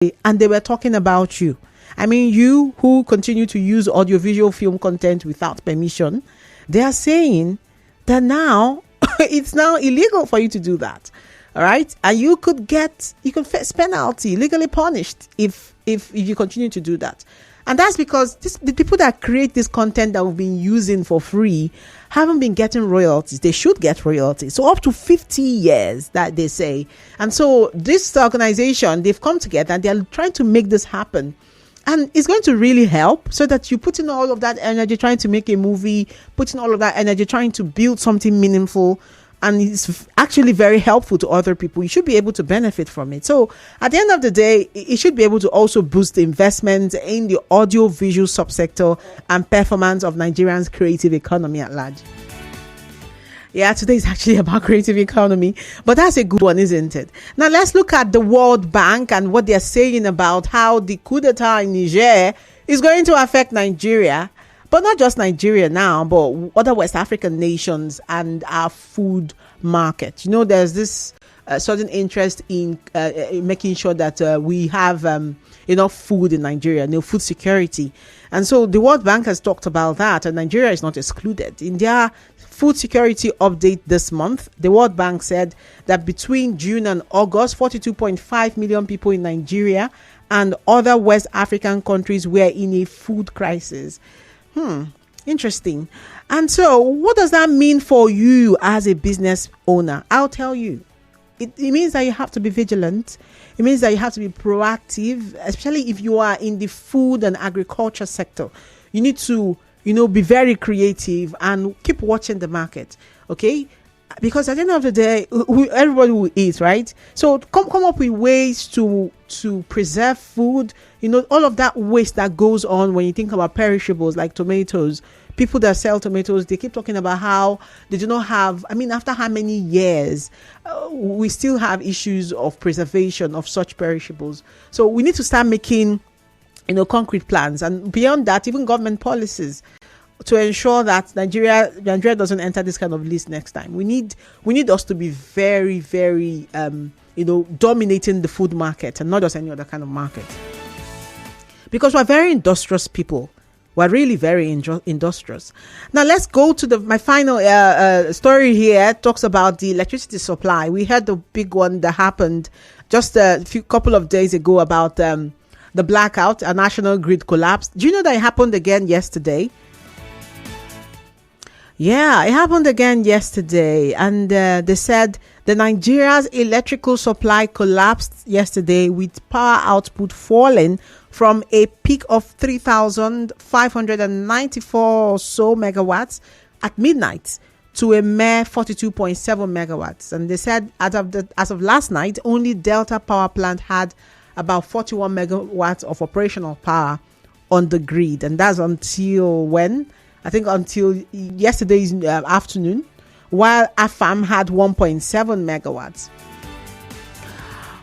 and they were talking about you. I mean, you who continue to use audiovisual film content without permission, they are saying that now it's now illegal for you to do that. All right. And you could face penalty, legally punished if you continue to do that. And that's because the people that create this content that we've been using for free haven't been getting royalties. They should get royalties. So up to 50 years that they say. And so this organization, they've come together and they're trying to make this happen. And it's going to really help so that you put in all of that energy trying to make a movie, put in all of that energy trying to build something meaningful. And it's actually very helpful to other people. You should be able to benefit from it. So at the end of the day, it should be able to also boost the investment in the audio visual subsector and performance of Nigerians' creative economy at large. Yeah, today is actually about creative economy, but that's a good one, isn't it? Now let's look at the World Bank and what they're saying about how the coup d'etat in Niger is going to affect Nigeria. But not just Nigeria now, but other West African nations and our food market. You know, there's this sudden interest in making sure that we have enough food in Nigeria, food security. And so the World Bank has talked about that, and Nigeria is not excluded. In their food security update this month, the World Bank said that between June and August, 42.5 million people in Nigeria and other West African countries were in a food crisis. Interesting. And so what does that mean for you as a business owner? I'll tell you. It means that you have to be vigilant. It means that you have to be proactive, especially if you are in the food and agriculture sector. You need to, be very creative and keep watching the market. Okay? Because at the end of the day, everybody will eat, right? So come up with ways to preserve food. All of that waste that goes on when you think about perishables like tomatoes. People that sell tomatoes, they keep talking about how they do not have, after how many years, we still have issues of preservation of such perishables. So we need to start making, concrete plans. And beyond that, even government policies to ensure that Nigeria doesn't enter this kind of list next time. We need us to be very, very, dominating the food market and not just any other kind of market. Because we're very industrious people. We're really very industrious. Now let's go to my final story here. It talks about the electricity supply. We had the big one that happened just a couple of days ago about the blackout, a national grid collapse. Do you know that it happened again yesterday? Yeah, it happened again yesterday. And they said the Nigeria's electrical supply collapsed yesterday with power output falling from a peak of 3,594 or so megawatts at midnight to a mere 42.7 megawatts. And they said as of last night, only Delta Power Plant had about 41 megawatts of operational power on the grid. And that's until when? I think until yesterday's afternoon, while AFAM had 1.7 megawatts.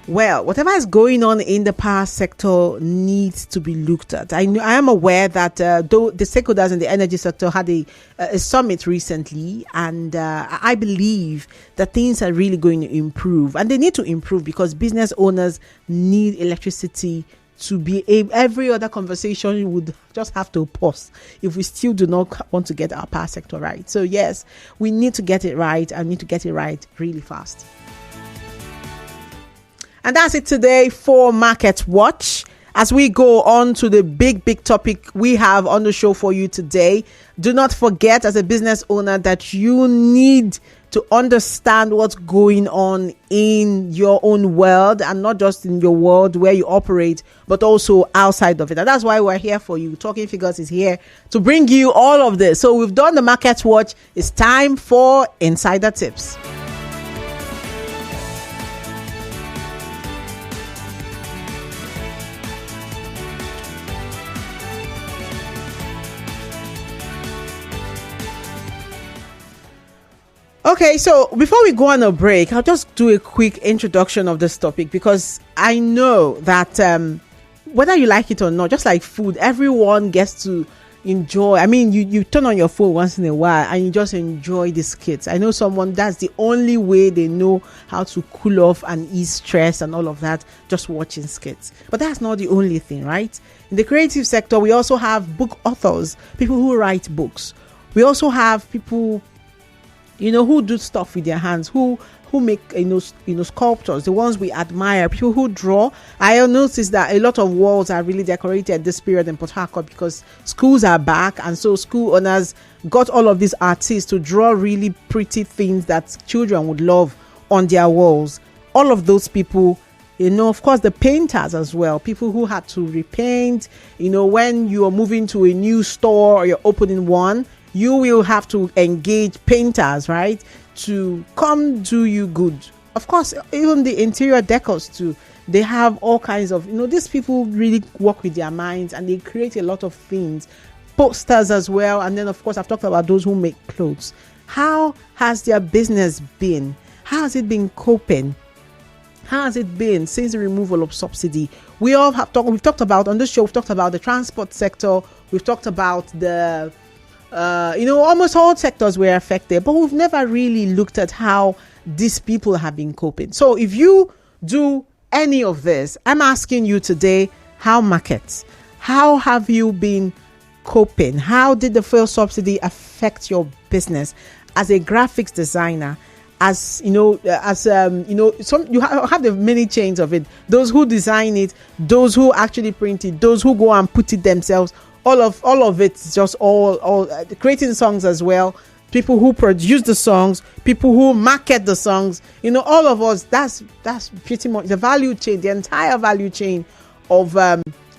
Well, whatever is going on in the power sector needs to be looked at. I am aware that though the stakeholders in the energy sector had a summit recently, and I believe that things are really going to improve. And they need to improve because business owners need electricity to be every other conversation you would just have to pause if we still do not want to get our power sector right. So yes, we need to get it right and need to get it right really fast. And that's it today for Market Watch. As we go on to the big topic we have on the show for you today, do not forget as a business owner that you need to understand what's going on in your own world and not just in your world where you operate, but also outside of it. And that's why we're here for you. Talking Figures is here to bring you all of this. So we've done the Market Watch. It's time for Insider Tips. Okay, so before we go on a break, I'll just do a quick introduction of this topic because I know that whether you like it or not, just like food, everyone gets to, enjoy. I mean, you turn on your phone once in a while and you just enjoy the skits. I know someone that's the only way they know how to cool off and ease stress and all of that, just watching skits. But that's not the only thing, right? In the creative sector, we also have book authors, people who write books. We also have people, who do stuff with their hands, who make sculptures, the ones we admire, people who draw. I noticed that a lot of walls are really decorated this period in Port Harcourt because schools are back, and so school owners got all of these artists to draw really pretty things that children would love on their walls. All of those people, of course, the painters as well, people who had to repaint. When you are moving to a new store or you're opening one, you will have to engage painters, right, to come do you good. Of course, even the interior decors too, they have all kinds of, these people really work with their minds and they create a lot of things. Posters as well. And then, of course, I've talked about those who make clothes. How has their business been? How has it been coping? How has it been since the removal of subsidy? We've talked about on this show, we've talked about the transport sector. We've talked about the almost all sectors were affected, but we've never really looked at how these people have been coping. So if you do any of this, I'm asking you today, how have you been coping? How did the fuel subsidy affect your business as a graphics designer? You have the many chains of it. Those who design it, those who actually print it, those who go and put it themselves. All of it's just all creating songs as well. People who produce the songs, people who market the songs. All of us. That's pretty much the value chain, the entire value chain of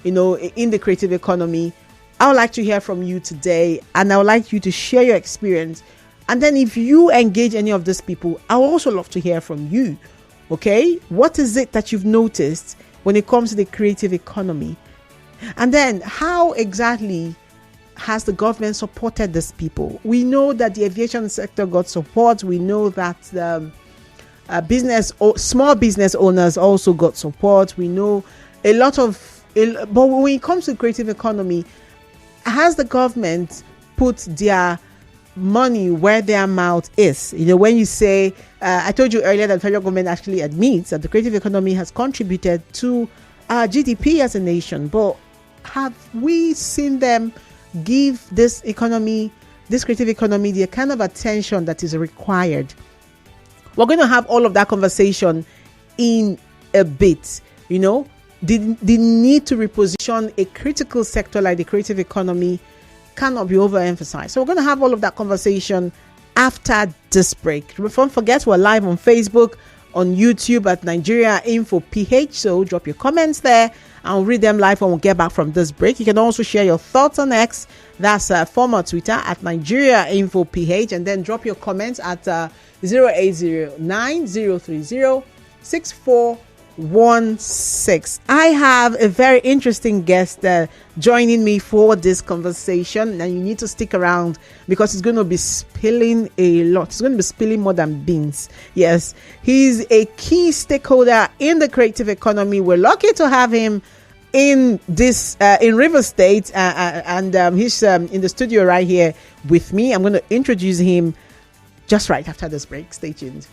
in the creative economy. I would like to hear from you today, and I would like you to share your experience. And then if you engage any of these people, I would also love to hear from you. Okay, what is it that you've noticed when it comes to the creative economy? And then how exactly has the government supported these people? We know that the aviation sector got support. We know that small business owners also got support. We know but when it comes to creative economy, has the government put their money where their mouth is? When you say, I told you earlier that the federal government actually admits that the creative economy has contributed to our GDP as a nation, but have we seen them give this creative economy, the kind of attention that is required? We're going to have all of that conversation in a bit. The need to reposition a critical sector like the creative economy cannot be overemphasized. So we're going to have all of that conversation after this break. Don't forget, we're live on Facebook, on YouTube at Nigeria Info PH. So drop your comments there. I'll read them live when we get back from this break. You can also share your thoughts on X. That's former Twitter at Nigeria Info PH. And then drop your comments at 0809-030-6416. I have a very interesting guest joining me for this conversation, and you need to stick around because he's going to be spilling a lot. He's going to be spilling more than beans. Yes, he's a key stakeholder in the creative economy. We're lucky to have him in River State, and he's in the studio right here with me. I'm going to introduce him just right after this break. Stay tuned.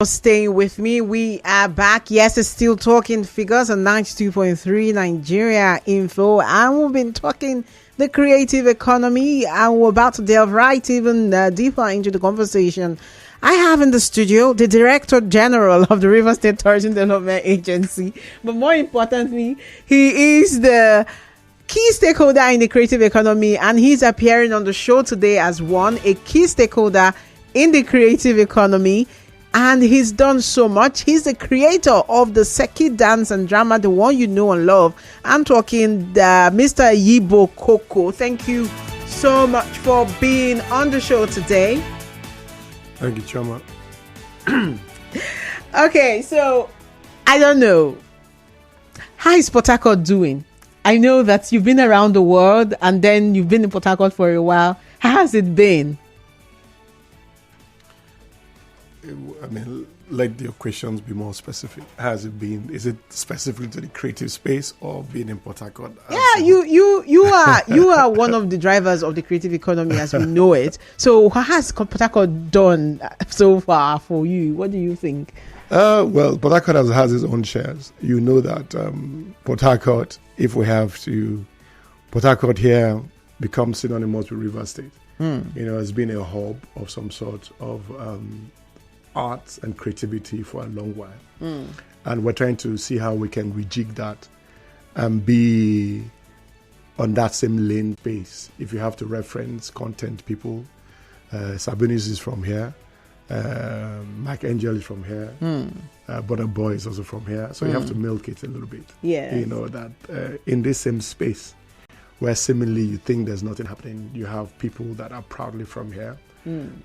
Staying with me, we are back. Yes, it's still talking figures on 92.3 Nigeria Info, and we've been talking the creative economy, and we're about to delve right even deeper into the conversation. I have in the studio the Director General of the Rivers State Tourism Development Agency, but more importantly, he is the key stakeholder in the creative economy, and he's appearing on the show today as a key stakeholder in the creative economy. And he's done so much. He's the creator of the Seki dance and drama, the one you know and love. I'm talking Mr. Yibo Koko. Thank you so much for being on the show today. Thank you, Choma. Okay, so I don't know. How is Port Harcourt doing? I know that you've been around the world and then you've been in Port Harcourt for a while. How has it been? I mean, let your questions be more specific. Has it been? Is it specific to the creative space or being in Port Harcourt? Yeah, you are one of the drivers of the creative economy as we know it. So, what has Port Harcourt done so far for you? What do you think? Well, Port Harcourt has its own shares. You know that Port Harcourt, if we have to, Port Harcourt here becomes synonymous with River State. You know, it's been a hub of some sort of arts and creativity for a long while. And we're trying to see how we can rejig that and be on that same lane space. If you have to reference content people, Sabinis is from here, Mike Angel is from here, Butter Boy is also from here. So you have to milk it a little bit. Yeah, you know, that in this same space where seemingly you think there's nothing happening, you have people that are proudly from here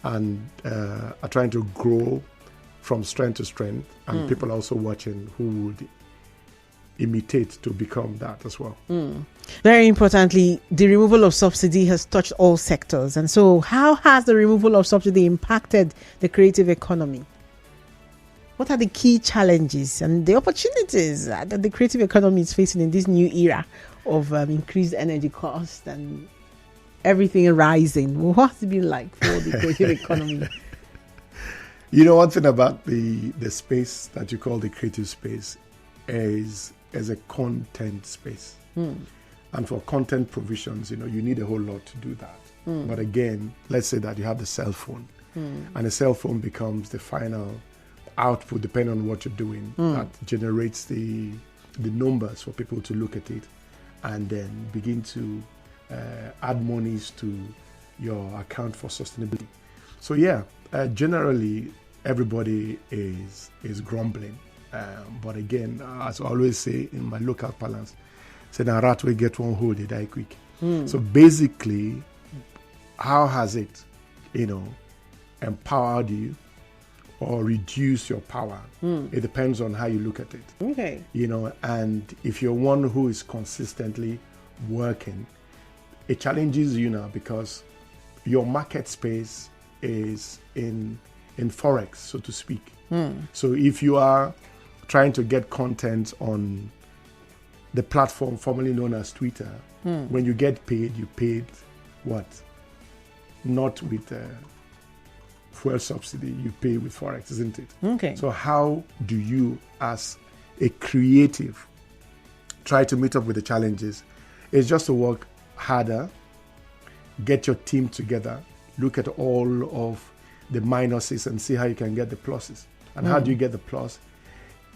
and are trying to grow from strength to strength, and people are also watching who would imitate to become that as well. Very importantly, the removal of subsidy has touched all sectors. And so how has the removal of subsidy impacted the creative economy? What are the key challenges and the opportunities that the creative economy is facing in this new era of increased energy cost and everything rising? What's it been like for the creative economy? You know, one thing about the space that you call the creative space is a content space. And for content provisions, you know, you need a whole lot to do that. But again, let's say that you have the cell phone, and the cell phone becomes the final output, depending on what you're doing, that generates the numbers for people to look at it and then begin to add monies to your account for sustainability. So yeah, generally everybody is grumbling, but again, as I always say in my local parlance, say na rat will get one hole, they die quick. So basically, how has it, you know, empowered you or reduce your power? It depends on how you look at it. Okay. You know, and if you're one who is consistently working, it challenges you now because your market space is in Forex, so to speak. So if you are trying to get content on the platform formerly known as Twitter, when you get paid, you paid what? Not with fuel subsidy, you pay with Forex, isn't it? Okay. So how do you, as a creative, try to meet up with the challenges? It's just to work harder, get your team together, look at all of the minuses and see how you can get the pluses. And how do you get the plus?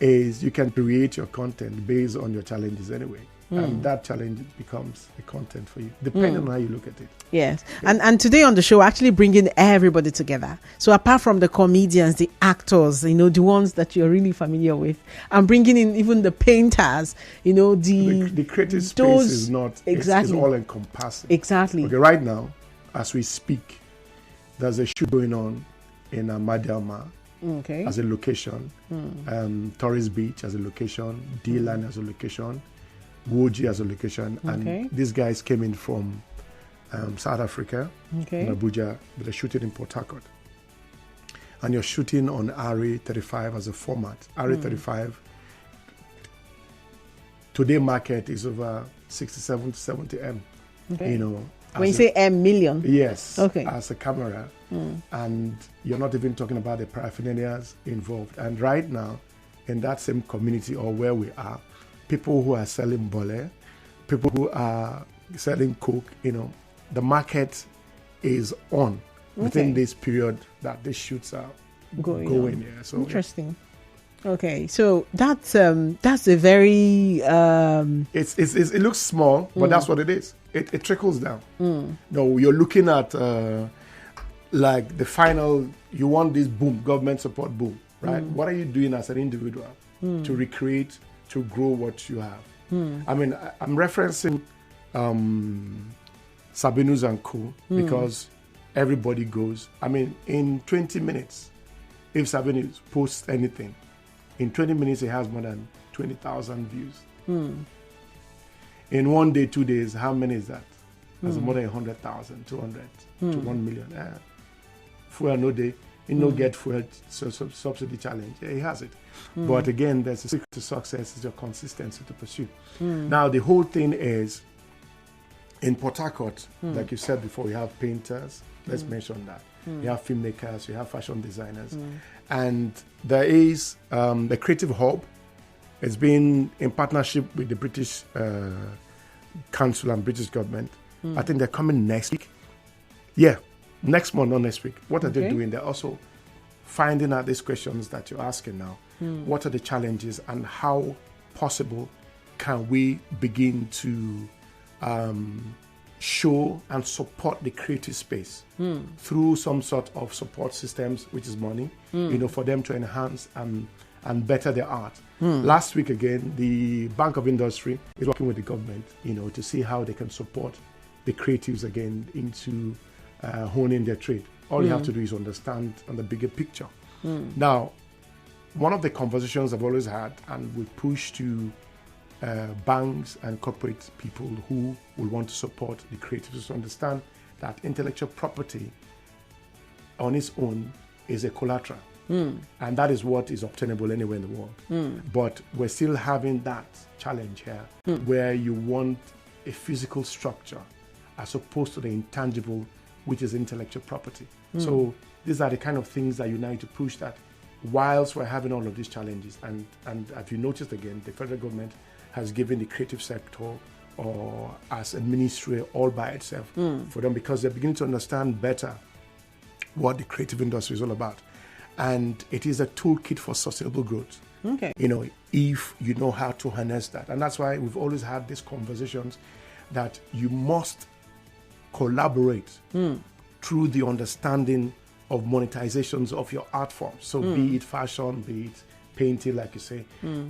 Is you can create your content based on your challenges anyway. And that challenge becomes the content for you, depending on how you look at it. Yes. And today on the show, actually bringing everybody together. So apart from the comedians, the actors, you know, the ones that you're really familiar with, and bringing in even the painters, you know, the creative space is not exactly it's all encompassing. Exactly. Okay, right now, as we speak, there's a shoot going on in Madiama as a location, Torres Beach as a location, D-Line as a location, Woji as a location, and these guys came in from South Africa, in Abuja, but they're shooting in Port Harcourt. And you're shooting on RA35 as a format. RA35, today market is over 67 to 70 M. You know, When you say M million? Yes. Okay. As a camera. And you're not even talking about the paraphernalias involved. And right now, in that same community or where we are, people who are selling bole, people who are selling coke, the market is on within this period that these shoots are going. Yeah. So interesting. Okay, so that's a very it looks small, but that's what it is. It trickles down. No, you're looking at like the final. You want this boom, government support boom, right? What are you doing as an individual to recreate, to grow what you have? I mean, I'm referencing Sabinus and Co. because everybody goes. I mean, in 20 minutes, if Sabinus posts anything, in 20 minutes, it has more than 20,000 views. In 1 day, 2 days, how many is that? That's more than 100,000, 200 to 1 million. Fuel no day, get fuel subsidy challenge. Yeah, he has it. But again, there's a secret to success is your consistency to pursue. Now, the whole thing is, in Port Harcourt, like you said before, you have painters. Let's mention that. You have filmmakers, you have fashion designers. And there is the Creative Hub. It's been in partnership with the British Council and British government. I think they're coming next week. Yeah, next month, not next week. What are they doing? They're also finding out these questions that you're asking now. What are the challenges and how possible can we begin to show and support the creative space through some sort of support systems, which is money, for them to enhance and better their art. Last week again, the Bank of Industry is working with the government, to see how they can support the creatives again into honing their trade. All you have to do is understand on the bigger picture. Now, one of the conversations I've always had, and we push to banks and corporate people who will want to support the creatives to understand that intellectual property on its own is a collateral. And that is what is obtainable anywhere in the world. But we're still having that challenge here where you want a physical structure as opposed to the intangible, which is intellectual property. So these are the kind of things that unite to push that whilst we're having all of these challenges. And if you noticed again, the federal government has given the creative sector or as a ministry all by itself for them, because they're beginning to understand better what the creative industry is all about. And it is a toolkit for sustainable growth. Okay. If you know how to harness that. And that's why we've always had these conversations that you must collaborate through the understanding of monetizations of your art form. So be it fashion, be it painting, like you say,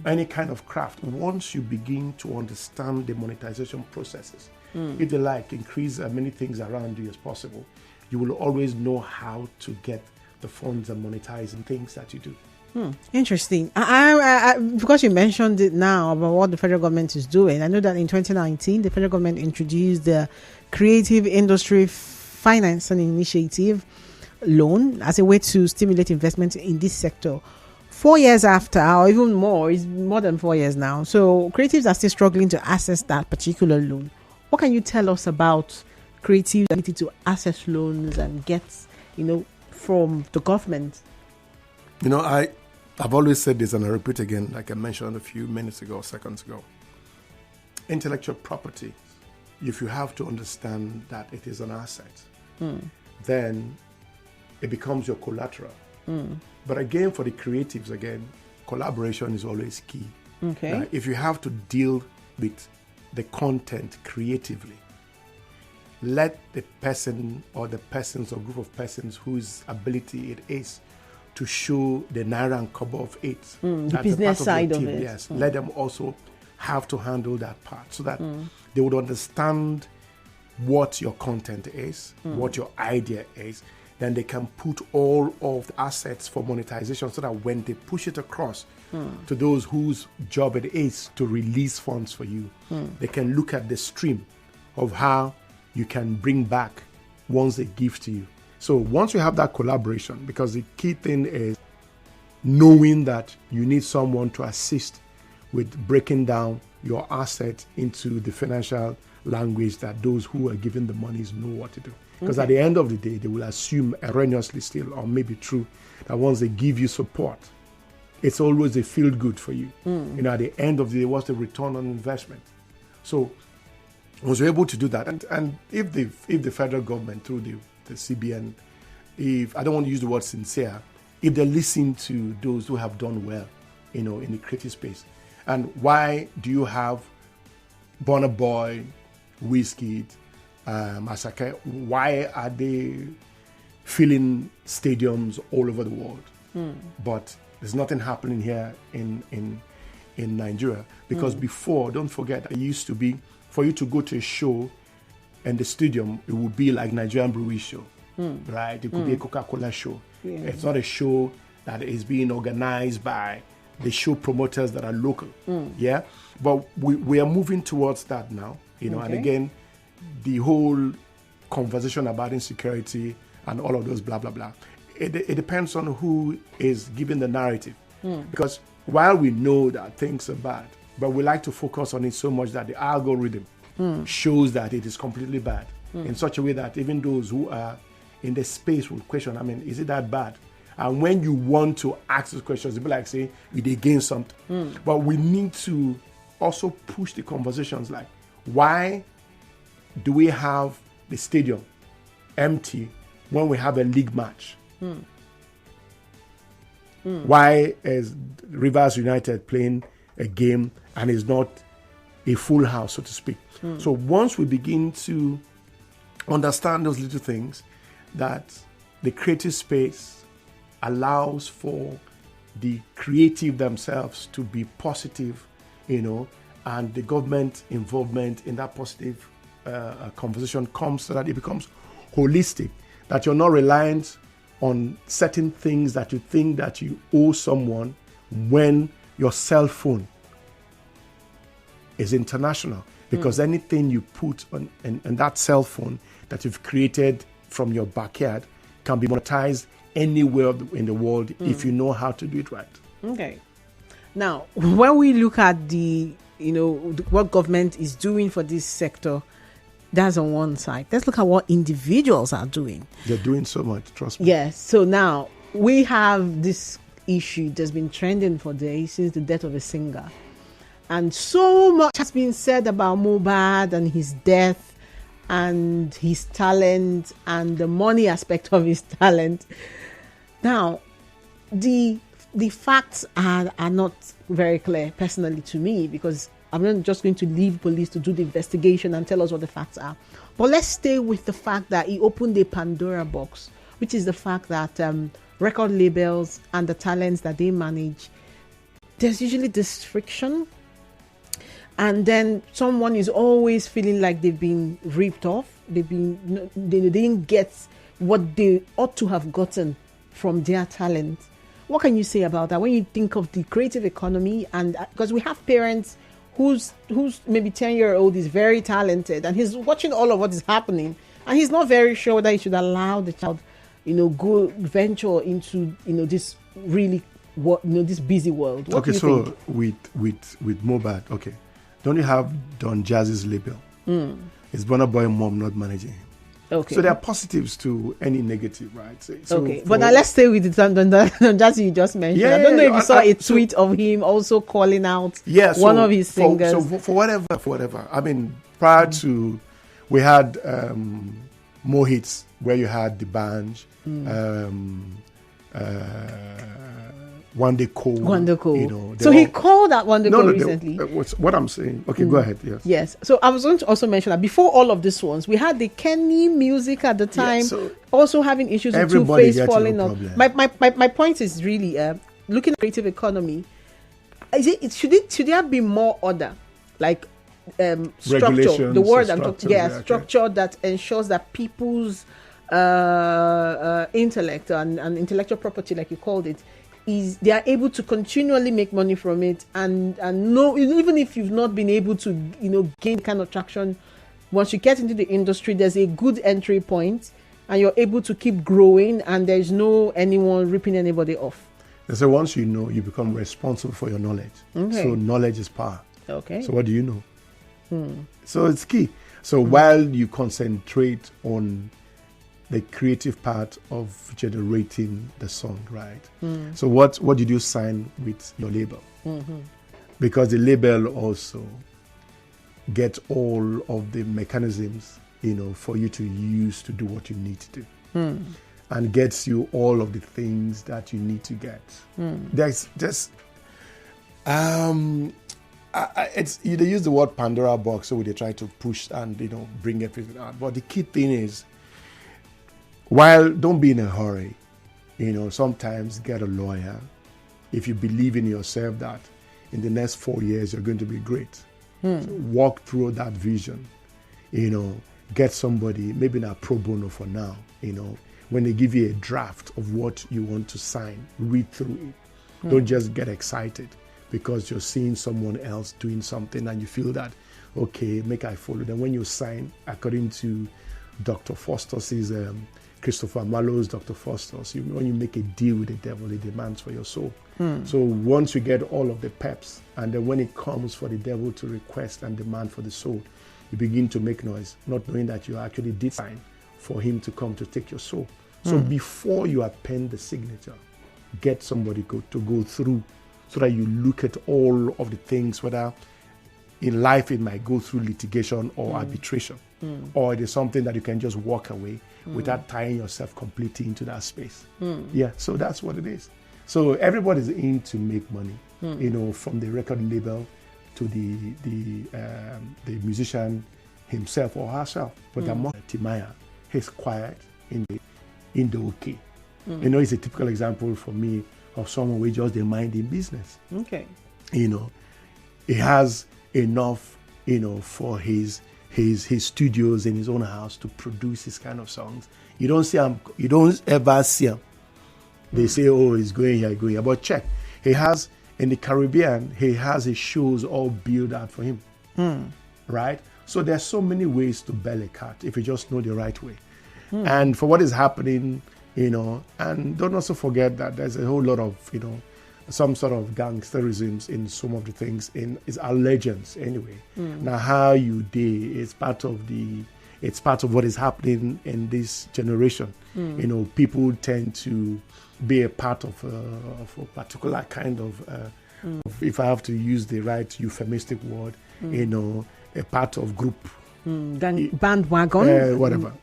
any kind of craft. Once you begin to understand the monetization processes, if you increase as many things around you as possible, you will always know how to get the funds and monetizing things that you do. Interesting. I because you mentioned it now about what the federal government is doing, I know that in 2019 the federal government introduced the Creative Industry Financing Initiative loan as a way to stimulate investment in this sector. 4 years after, or even more, it's more than 4 years now. So creatives are still struggling to access that particular loan. What can you tell us about creatives' ability to access loans and get, from the government? I've always said this, and I repeat again, like I mentioned a few seconds ago. Intellectual property, if you have to understand that it is an asset, then it becomes your collateral. But again, for the creatives, collaboration is always key. Okay. Now, if you have to deal with the content creatively, let the person or the persons or group of persons whose ability it is to show the naira and kobo of it. The business side of it. Yes. Let them also have to handle that part so that they would understand what your content is, what your idea is. Then they can put all of the assets for monetization so that when they push it across to those whose job it is to release funds for you, they can look at the stream of how you can bring back once they give to you. So once you have that collaboration, because the key thing is knowing that you need someone to assist with breaking down your asset into the financial language that those who are given the monies know what to do. Because at the end of the day, they will assume erroneously still, or maybe true, that once they give you support, it's always a feel good for you. At the end of the day, what's the return on investment? So was able to do that. And if the federal government, through the CBN, if I don't want to use the word sincere, if they listen to those who have done well, in the creative space. And why do you have Burna Boy, Wizkid, Asake? Why are they filling stadiums all over the world? But there's nothing happening here in Nigeria. Because before, don't forget, it used to be, for you to go to a show in the stadium, it would be like Nigerian Brewery show, right? It could be a Coca-Cola show. Yeah. It's not a show that is being organized by the show promoters that are local. Yeah, but we are moving towards that now. And again, the whole conversation about insecurity and all of those blah blah blah. It depends on who is giving the narrative. Because while we know that things are bad, but we like to focus on it so much that the algorithm shows that it is completely bad in such a way that even those who are in the space will question, is it that bad? And when you want to ask those questions, it'll be like saying you did gain something. But we need to also push the conversations like, why do we have the stadium empty when we have a league match? Why is Rivers United playing a game and is not a full house, so to speak? So once we begin to understand those little things, that the creative space allows for the creative themselves to be positive, and the government involvement in that positive conversation comes so that it becomes holistic, that you're not reliant on certain things that you think that you owe someone when your cell phone is international. Because anything you put on in that cell phone that you've created from your backyard can be monetized anywhere in the world if you know how to do it right. Okay. Now, when we look at the what government is doing for this sector, that's on one side. Let's look at what individuals are doing. They're doing so much, trust me. Yes. So now we have this issue that's been trending for days since the death of a singer. And so much has been said about Mohbad and his death and his talent and the money aspect of his talent. Now, the facts are not very clear personally to me, because I'm not just going to leave police to do the investigation and tell us what the facts are. But let's stay with the fact that he opened a Pandora box, which is the fact that record labels and the talents that they manage, there's usually this friction. And then someone is always feeling like they've been ripped off. They didn't get what they ought to have gotten from their talent. What can you say about that when you think of the creative economy? And because we have parents who's maybe 10-year-old is very talented and he's watching all of what is happening, and he's not very sure that he should allow the child, go venture into this really this busy world. What do you think? with Mohbad, okay. Don't you have Don Jazzy's label? Is Burna Boy mom not managing him? Okay. So there are positives to any negative, right? So okay. But now let's stay with the Don Jazzy you just mentioned. Yeah, I don't know if you saw a tweet of him also calling out one of his singers. So for whatever. Prior to, we had more hits where you had the Banj, Wande Cole. So he called out Wande Cole recently. What I'm saying. Okay, go ahead. Yes. Yes. So I was going to also mention that before all of these ones, we had the Kenny music at the time, also having issues with Two-Face falling off. My point is really looking at creative economy. Should there be more order, like structure? The word I'm talking, structure that ensures that people's intellect and intellectual property, like you called it, is they are able to continually make money from it, and no, even if you've not been able to gain kind of traction, once you get into the industry, there's a good entry point and you're able to keep growing, and there's no anyone ripping anybody off. So once you know, you become responsible for your knowledge. Okay. So knowledge is power. Okay. So what do you know? So it's key. So while you concentrate on the creative part of generating the song, right? So what did you sign with your label? Because the label also get all of the mechanisms, for you to use to do what you need to do, and gets you all of the things that you need to get. There's just it's they use the word Pandora box, so they try to push and bring everything out. But the key thing is, while don't be in a hurry, sometimes get a lawyer if you believe in yourself that in the next 4 years you're going to be great. So walk through that vision, get somebody, maybe not pro bono for now, when they give you a draft of what you want to sign, read through it. Don't just get excited because you're seeing someone else doing something and you feel that, okay, make I follow. Then when you sign, according to Dr. Faustus's, Christopher Marlowe's Dr. Faustus, when you make a deal with the devil, he demands for your soul. So once you get all of the peps, and then when it comes for the devil to request and demand for the soul, you begin to make noise, not knowing that you actually did sign for him to come to take your soul. So before you append the signature, get somebody to go through, so that you look at all of the things, whether in life it might go through litigation or arbitration, or it is something that you can just walk away without tying yourself completely into that space. Yeah, so that's what it is. So everybody's in to make money, from the record label to the musician himself or herself. But Timaya, he's quiet in the okay. It's a typical example for me of someone who just the mind in business. Okay. He has enough, for his studios in his own house to produce his kind of songs. You don't ever see him. They say, oh, he's going here, going here. But check, he has, in the Caribbean, he has his shows all built out for him. Right? So there's so many ways to bell a cat if you just know the right way. And for what is happening, and don't also forget that there's a whole lot of, some sort of gangsterisms in some of the things, is our legends anyway. Now how you do it's part of what is happening in this generation. People tend to be a part of a particular kind of, if I have to use the right euphemistic word, a part of group. Bandwagon? Whatever,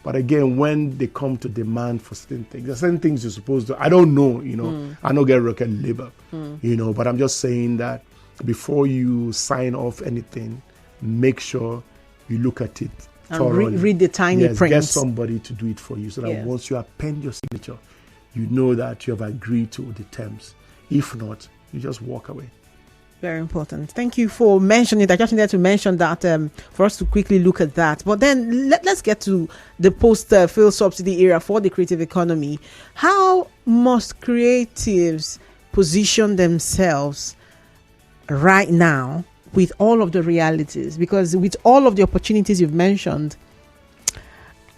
But again, when they come to demand for certain things, there are certain things you're supposed to, I don't know, I don't get record label, but I'm just saying that before you sign off anything, make sure you look at it thoroughly. Read the tiny print. Get somebody to do it for you so that once you append your signature, you know that you have agreed to the terms. If not, you just walk away. Very important. Thank you for mentioning it. I just needed to mention that for us to quickly look at that. But then let's get to the post-field subsidy era for the creative economy. How must creatives position themselves right now with all of the realities? Because with all of the opportunities you've mentioned,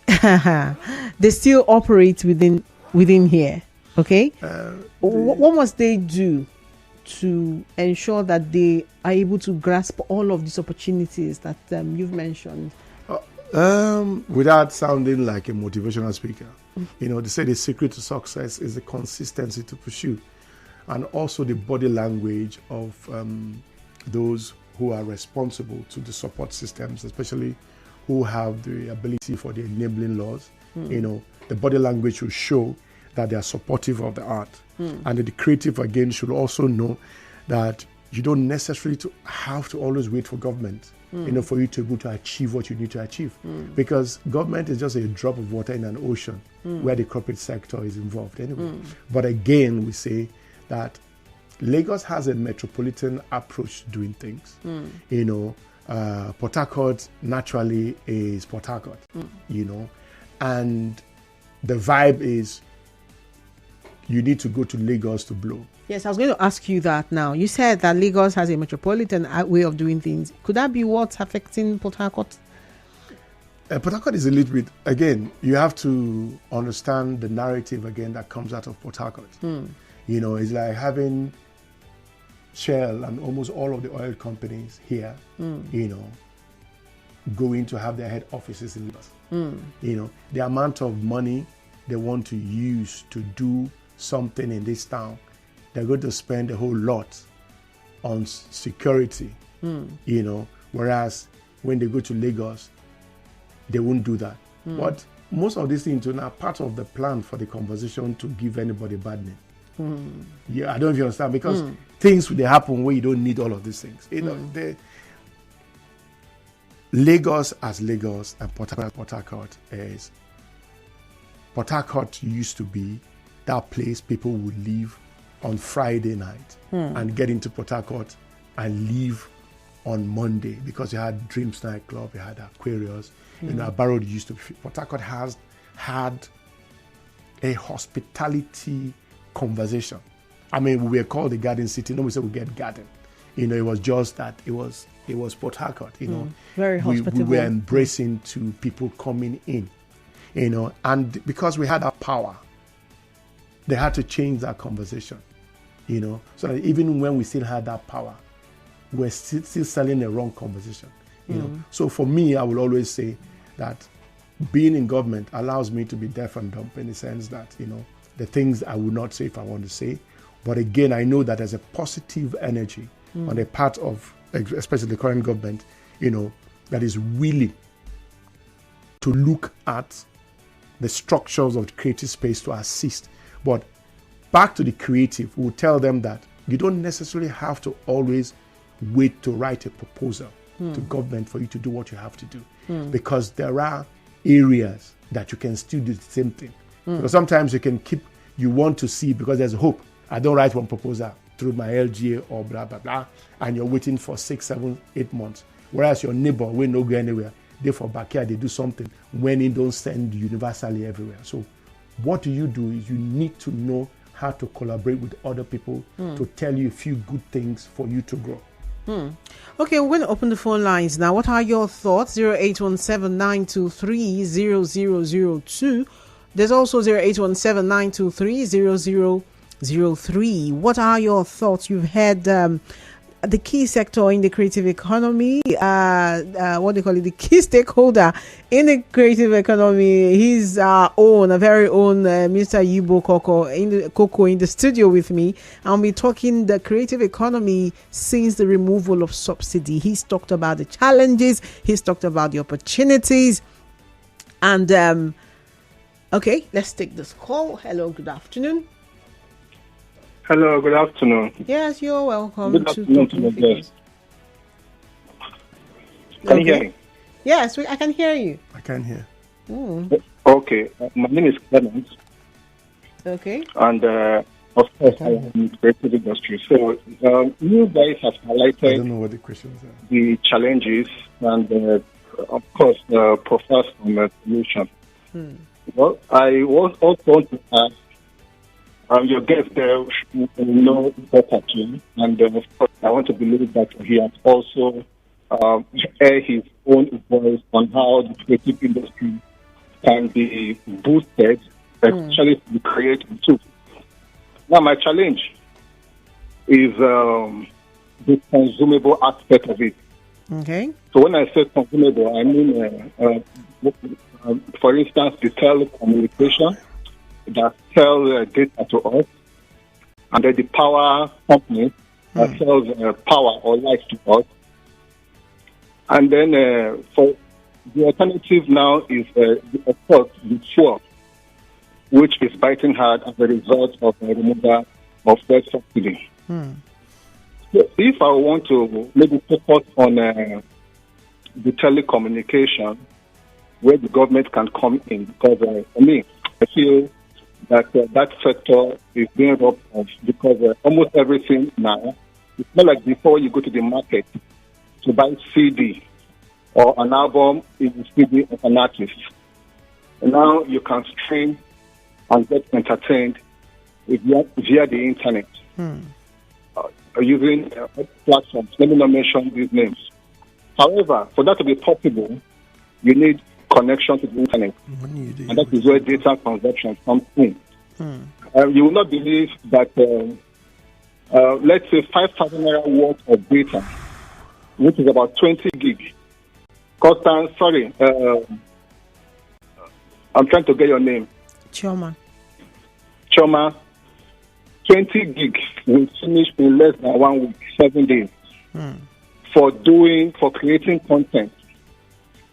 they still operate within here. Okay? What must they do to ensure that they are able to grasp all of these opportunities that you've mentioned? Without sounding like a motivational speaker, they say the secret to success is the consistency to pursue, and also the body language of those who are responsible to the support systems, especially who have the ability for the enabling laws. The body language will show that they are supportive of the art. And the creative, again, should also know that you don't necessarily have to always wait for government, for you to be able to achieve what you need to achieve. Because government is just a drop of water in an ocean where the corporate sector is involved anyway. But again, we say that Lagos has a metropolitan approach to doing things. Port Harcourt naturally is Port Harcourt, and the vibe is you need to go to Lagos to blow. Yes, I was going to ask you that now. You said that Lagos has a metropolitan way of doing things. Could that be what's affecting Port Harcourt? Port Harcourt is a little bit, again, you have to understand the narrative again that comes out of Port Harcourt. It's like having Shell and almost all of the oil companies here, going to have their head offices in Lagos. You know, the amount of money they want to use to do something in this town, they're going to spend a whole lot on security, you know, whereas when they go to Lagos, they won't do that. But most of these things are part of the plan for the conversation to give anybody bad name. Yeah, I don't know if you understand, because things they happen where you don't need all of these things. You know, Lagos as Lagos and Port Harcourt is. Port Harcourt used to be that place people would leave on Friday night and get into Port Harcourt and leave on Monday, because you had Dreams nightclub, you had Aquarius, you know, Barrow used to be. Port Harcourt has had a hospitality conversation. I mean, we were called the Garden City. Nobody said we get garden. You know, it was just that it was Port Harcourt. You know, very hospitable. We were embracing to people coming in. You know, and because we had that power, they had to change that conversation. You know, so that even when we still had that power, we're still selling the wrong conversation. You know, so for me, I will always say that being in government allows me to be deaf and dumb, in the sense that, you know, the things I would not say if I want to say. But again, I know that there's a positive energy on the part of, especially the current government, you know, that is willing to look at the structures of the creative space to assist. But back to the creative, we'll tell them that you don't necessarily have to always wait to write a proposal to government for you to do what you have to do, because there are areas that you can still do the same thing. Because sometimes you want to see, because there's hope. I don't write one proposal through my LGA or blah, blah, blah, and you're waiting for 6, 7, 8 months. Whereas your neighbor will not go anywhere. They for backyard, they do something when it don't send universally everywhere. So what do is you need to know how to collaborate with other people to tell you a few good things for you to grow. Okay, we're going to open the phone lines now. What are your thoughts? 0817-923-0002. There's also 0817-923-0003. What are your thoughts? You've had the key sector in the creative economy, what they call it, the key stakeholder in the creative economy. He's our very own Mr. Yibo Koko in the studio with me. I'll be talking the creative economy since the removal of subsidy. He's talked about the challenges. He's talked about the opportunities. And, okay, let's take this call. Hello, good afternoon. Hello, good afternoon. Yes, you're welcome. Good afternoon to the guest. Can you hear me? Yes, I can hear you. I can hear. Okay, my name is Clement. Okay. And of course, I am in the creative industry. So you guys have highlighted I don't know what the questions are. The challenges and, of course, the process from a solution. Well, I was also want to ask, your guest there know better too, and of course, I want to believe that he has also air his own voice on how the creative industry can be boosted, especially to create too. Now, my challenge is the consumable aspect of it. Okay. So when I say consumable, I mean, for instance, the telecommunication that sell data to us, and then the power company that sells power or light to us. And then for the alternative now is, of course, the fuel, which is biting hard as a result of the removal of that subsidy. So if I want to maybe focus on the telecommunication, where the government can come in, because for me, I feel that that sector is being robbed off, because almost everything now, it's not like before you go to the market to buy CD or an album in the CD of an artist. Now you can stream and get entertained via the internet using platforms. Let me not mention these names. However, for that to be possible, you need connection to the internet, and that is where data consumption comes in. You will not believe that, let's say 5,000 naira worth of data, which is about 20 gig, Constant, sorry. I'm trying to get your name. Chioma. Choma. 20 gigs will finish in less than 1 week, 7 days, for creating content.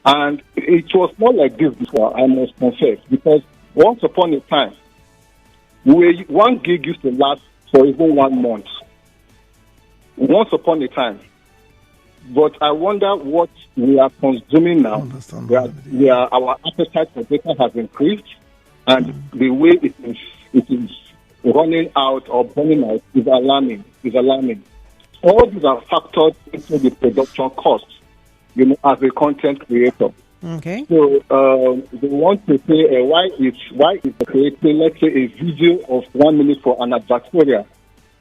And it was not like this before, I must confess, because once upon a time, 1 gig used to last for even 1 month. Once upon a time. But I wonder what we are consuming now. Our appetite for data has increased, and the way it is running out or burning out is alarming. All these are factored into the production costs, as a content creator. Okay. So they want to say why is creating, let's say, a video of 1 minute for an advertorial.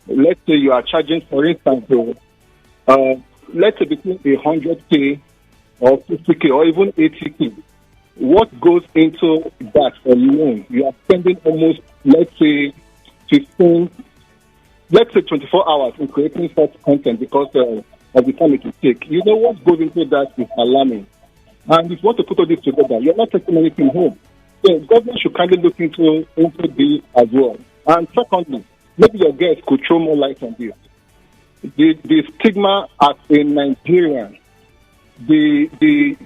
Let's say you are charging, for instance, let's say between 100K or 50K or even 80K. What goes into that alone? You are spending almost, let's say 24 hours in creating such content because of the time it will take. What goes into that is alarming. And if you want to put all this together, you're not taking anything home. So government should kindly look into this as well. And secondly, maybe your guests could throw more light on this. The stigma as a Nigerian, the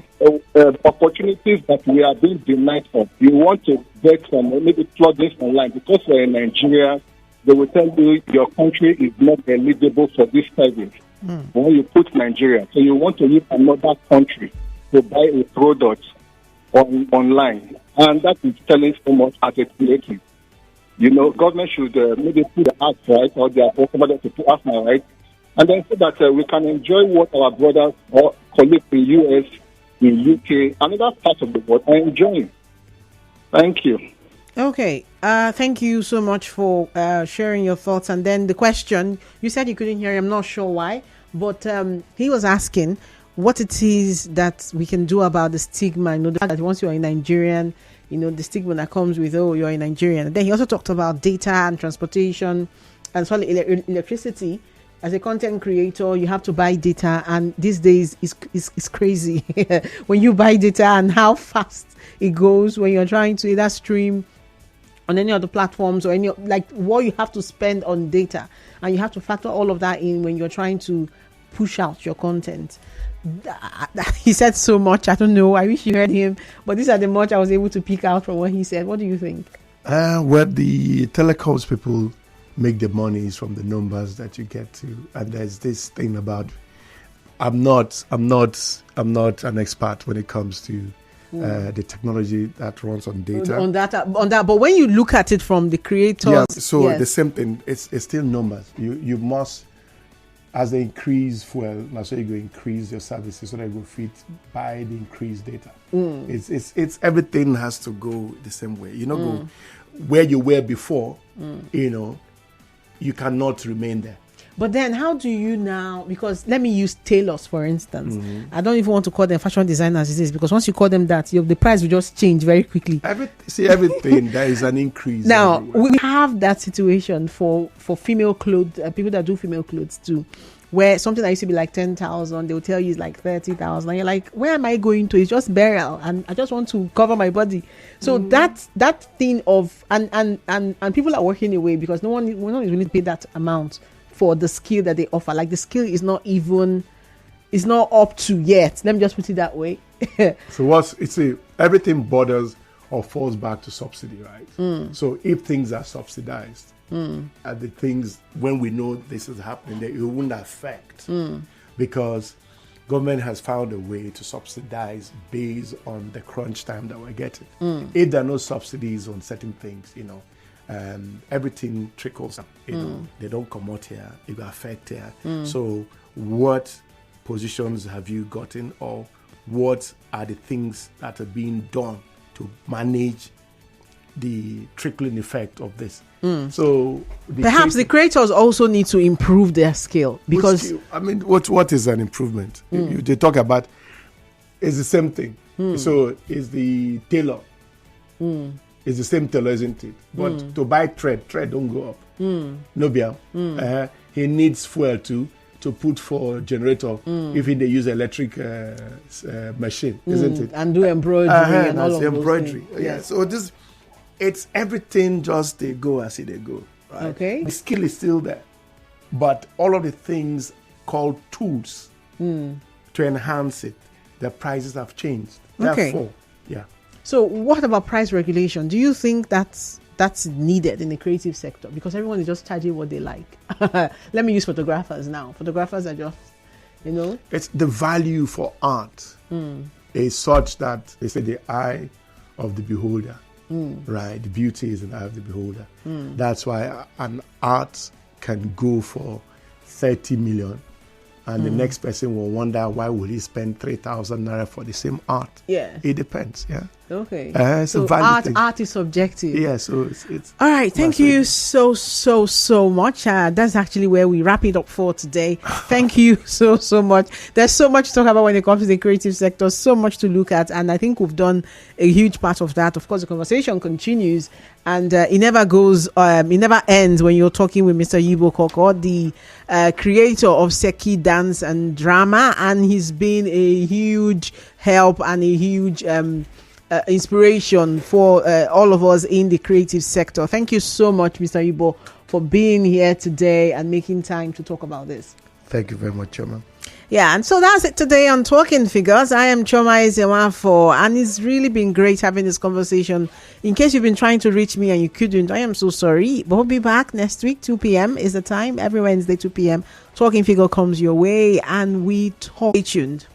opportunities that we are being denied of. You want to get some maybe plugins online because we're in Nigeria. They will tell you your country is not eligible for this service. When you put Nigeria, so you want to use another country to buy a product online, and that is telling so much as a creative. Government should maybe put the act right, or they are to put us right, and then so that we can enjoy what our brothers or colleagues in US, in UK, and other parts of the world are enjoying. Thank you. Okay. Thank you so much for sharing your thoughts. And then the question, you said you couldn't hear, I'm not sure why, but he was asking what it is that we can do about the stigma. The fact that once you're a Nigerian, the stigma that comes with, you're a Nigerian. And then he also talked about data and transportation and electricity. As a content creator, you have to buy data, and these days it's crazy when you buy data and how fast it goes when you're trying to either stream on any other platforms or what you have to spend on data, and you have to factor all of that in when you're trying to push out your content. He said so much. I don't know. I wish you heard him, but these are the much I was able to pick out from what he said. What do you think? Well, the telecoms people make the monies from the numbers that you get to, and there's this thing about I'm not an expert when it comes to the technology that runs on data. On that, but when you look at it from the creators, the same thing. It's still numbers. You must, as they increase fuel, now so you go increase your services so that you go fit by the increased data. It's everything has to go the same way. Go where you were before. You cannot remain there. But then how do you now, because let me use tailors for instance. I don't even want to call them fashion designers these days, because once you call them that, the price will just change very quickly. Everything there is an increase. Now everywhere. We have that situation for female clothes, people that do female clothes too, where something that used to be like 10,000, they will tell you it's like 30,000, and you're like, where am I going to? It's just burial, and I just want to cover my body. So that thing of and people are walking away because no one is willing to pay that amount for the skill that they offer. Like the skill is not up to yet. Let me just put it that way. So everything borders or falls back to subsidy, right? So if things are subsidized, and the things, when we know this is happening, that it won't affect, because government has found a way to subsidize based on the crunch time that we're getting. If there are no subsidies on certain things, everything trickles up. They don't come out here, it will affect here. So what positions have you gotten, or what are the things that are being done to manage the trickling effect of this? So perhaps the creators also need to improve their skill, because what is an improvement? They talk about it's the same thing. So is the tailor. It's the same tailor, isn't it? But to buy thread don't go up. No beer. He needs fuel to to put for generator if they use electric machine, isn't it? And do embroidery and all of embroidery. those things. Yeah. So it's everything just they go as they go. Right? Okay. The skill is still there, but all of the things called tools to enhance it, the prices have changed. Okay. Therefore, yeah. So what about price regulation? Do you think that's needed in the creative sector? Because everyone is just charging what they like. Let me use photographers now. Photographers are just, It's the value for art is such that they say the eye of the beholder, right? The beauty is in the eye of the beholder. That's why an art can go for 30 million. And the next person will wonder, why would he spend 3,000 naira for the same art? Yeah. It depends, yeah. Okay. So art is subjective. Yeah, so it's all right. Thank you so much. That's actually where we wrap it up for today. Thank you so much. There's so much to talk about when it comes to the creative sector, so much to look at. And I think we've done a huge part of that. Of course, the conversation continues and it never ends when you're talking with Mr. Yibo Koko, the creator of Seki Dance and Drama. And he's been a huge help and a huge inspiration for all of us in the creative sector. Thank you so much, Mr. Yibo, for being here today and making time to talk about this. Thank you very much, Choma. Yeah, and so that's it today on Talking Figures. I am Choma Ezewafo, and it's really been great having this conversation. In case you've been trying to reach me and you couldn't, I am so sorry. But we'll be back next week, 2 p.m. is the time. Every Wednesday, 2 p.m. Talking Figure comes your way, and we talk. Stay tuned.